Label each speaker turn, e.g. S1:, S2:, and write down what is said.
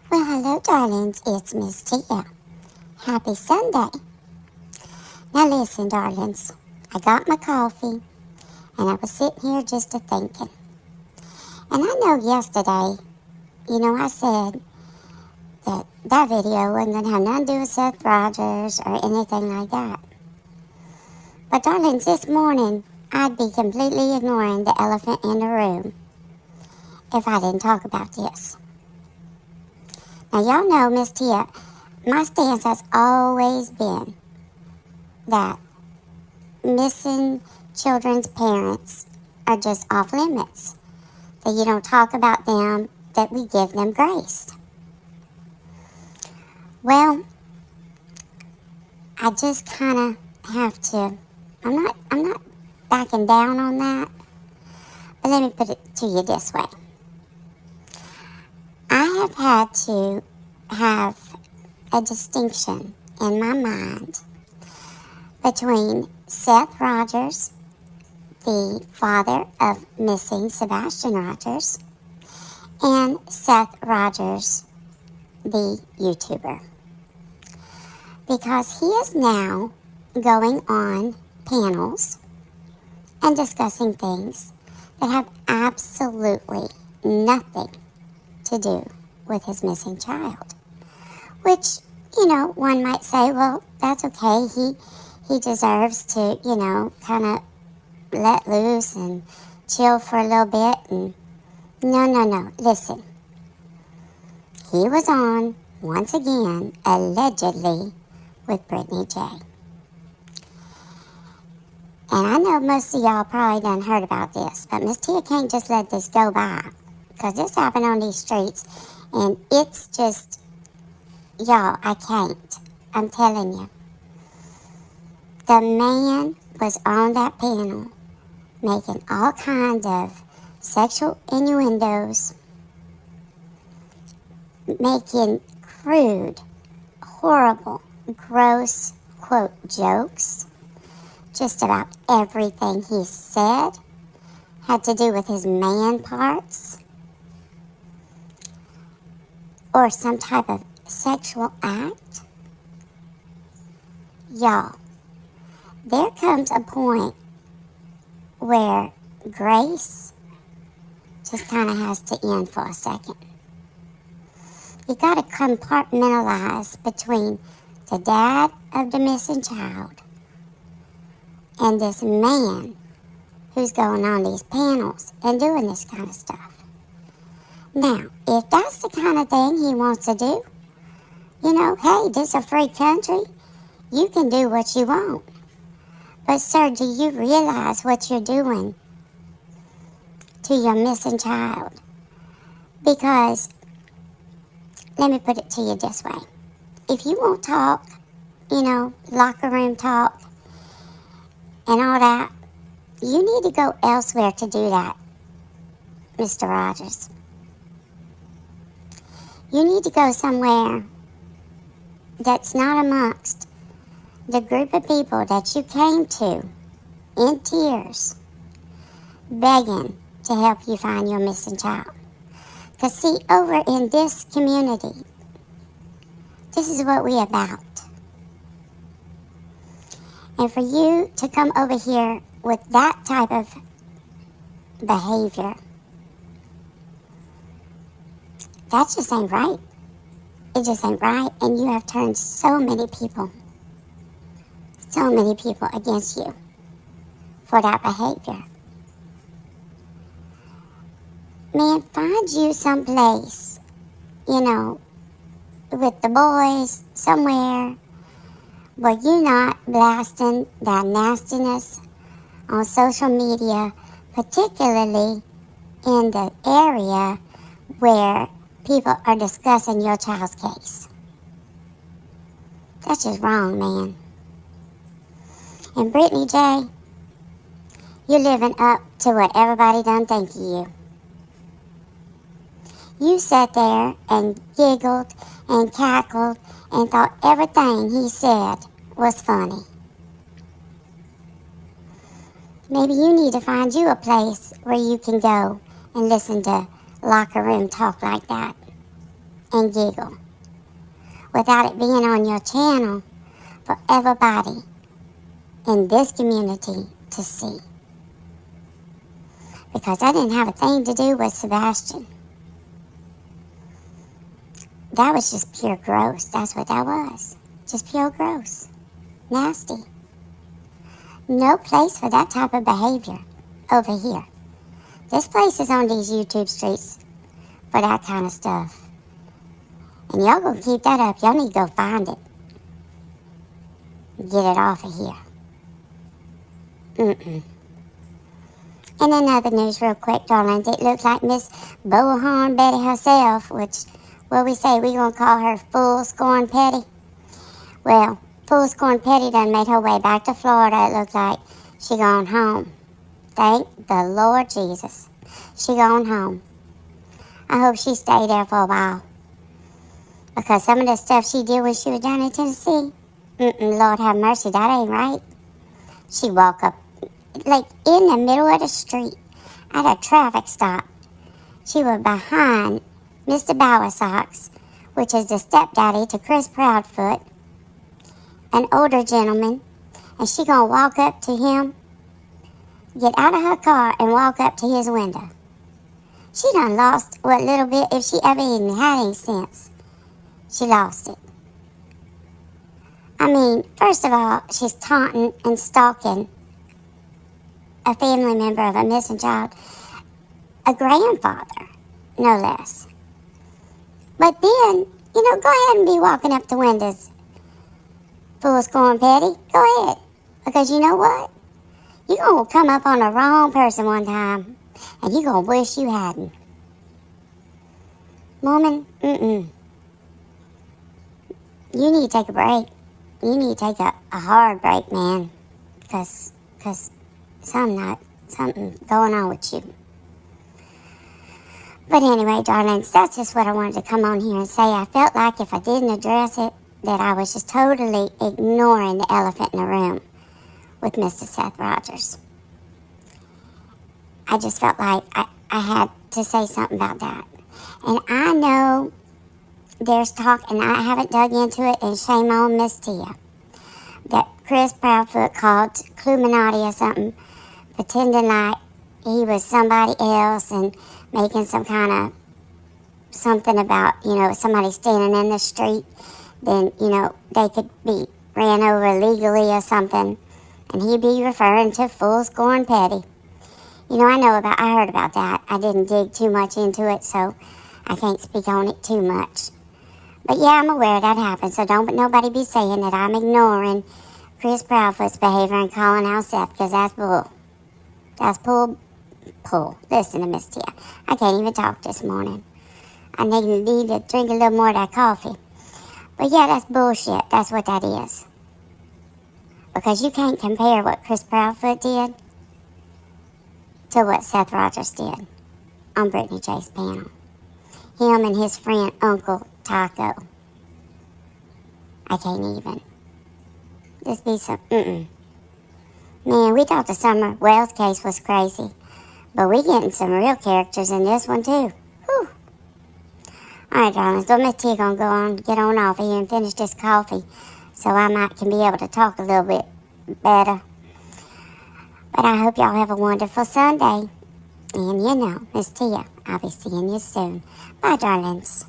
S1: Well, hello, darlings. It's Miss Tia. Happy Sunday. Now, listen, darlings. I got my coffee and I was sitting here just a thinking. And I know yesterday, I said that video wasn't going to have nothing to do with Seth Rogers or anything like that. But, darlings, this morning, I'd be completely ignoring the elephant in the room if I didn't talk about this. Now, y'all know, Miss Tia, my stance has always been that missing children's parents are just off limits. That you don't talk about them, that we give them grace. Well, I just kind of have to, I'm not backing down on that, but let me put it to you this way. I have had to have a distinction in my mind between Seth Rogers, the father of missing Sebastian Rogers, and Seth Rogers, the YouTuber. Because he is now going on panels and discussing things that have absolutely nothing to do with his missing child. Which, one might say, well, that's okay. He deserves to, kind of let loose and chill for a little bit. And no. Listen. He was on, once again, allegedly, with Brittany J. And I know most of y'all probably done heard about this, but Miss Tia can't just let this go by. Because this happened on these streets, and it's just, y'all, I can't. I'm telling you. The man was on that panel making all kinds of sexual innuendos, making crude, horrible, gross, quote, jokes. Just about everything he said had to do with his man parts or some type of sexual act. Y'all, there comes a point where grace just kind of has to end for a second. You got to compartmentalize between the dad of the missing child and this man who's going on these panels and doing this kind of stuff. Now, if that's the kind of thing he wants to do, hey, this is a free country. You can do what you want. But, sir, do you realize what you're doing to your missing child? Because, let me put it to you this way. If you won't talk, locker room talk and all that, you need to go elsewhere to do that, Mr. Rogers. You need to go somewhere that's not amongst the group of people that you came to in tears, begging to help you find your missing child. Because see, over in this community, this is what we're about. And for you to come over here with that type of behavior, that just ain't right. It just ain't right. And you have turned so many people against you for that behavior. Man, find you someplace, with the boys somewhere where you're not blasting that nastiness on social media, particularly in the area where people are discussing your child's case. That's just wrong, man. And Brittany J, you're living up to what everybody done think of you. You sat there and giggled and cackled and thought everything he said was funny. Maybe you need to find you a place where you can go and listen to locker room talk like that and giggle without it being on your channel for everybody in this community to see. Because that didn't have a thing to do with Sebastian. That was just pure gross. That's what that was. Just pure gross. Nasty. No place for that type of behavior over here. This place is on these YouTube streets for that kind of stuff. And y'all gonna keep that up. Y'all need to go find it. Get it off of here. And in other news, real quick, darlings, it looks like Miss Bullhorn Betty herself, which, what we say, we gonna call her Full Scorn Petty. Well, Full Scorn Petty done made her way back to Florida. It looks like she gone home. Thank the Lord Jesus. She gone home. I hope she stayed there for a while. Because some of the stuff she did when she was down in Tennessee, Lord have mercy, that ain't right. She walk up, like in the middle of the street, at a traffic stop. She was behind Mr. Bowersox, which is the stepdaddy to Chris Proudfoot, an older gentleman, and she gonna walk up to him, get out of her car, and walk up to his window. She done lost what little bit, if she ever even had any sense. She lost it. I mean, first of all, she's taunting and stalking a family member of a missing child, a grandfather, no less. But then, go ahead and be walking up the windows, Full Scorn Petty. Go ahead. Because you know what? You're going to come up on the wrong person one time, and you're going to wish you hadn't. Woman, you need to take a break. You need to take a hard break, man. Because something going on with you. But anyway, darlings, that's just what I wanted to come on here and say. I felt like if I didn't address it, that I was just totally ignoring the elephant in the room with Mr. Seth Rogers. I just felt like I had to say something about that. And I know there's talk, and I haven't dug into it, and shame on Miss Tia, that Chris Proudfoot called Cluminati or something, pretending like he was somebody else and making some kind of something about, somebody standing in the street, then, they could be ran over legally or something, and he'd be referring to Full Scorn Petty. I heard about that. I didn't dig too much into it, so I can't speak on it too much. But yeah, I'm aware that happened, so don't nobody be saying that I'm ignoring Chris Proudfoot's behavior and calling out Seth, because that's bull. That's pull. Listen to Miss Tia. I can't even talk this morning. I need to drink a little more of that coffee. But yeah, that's bullshit. That's what that is. Because you can't compare what Chris Proudfoot did to what Seth Rogers did on Brittany J's panel. Him and his friend, Uncle Taco. I can't even. Just be some, Man, we thought the Summer Wells case was crazy. But we getting some real characters in this one, too. Whew. Alright, darlings. So Miss T gonna go on, get on off here and finish this coffee. So I can be able to talk a little bit better. But I hope y'all have a wonderful Sunday. And Miss Tia, I'll be seeing you soon. Bye, darlings.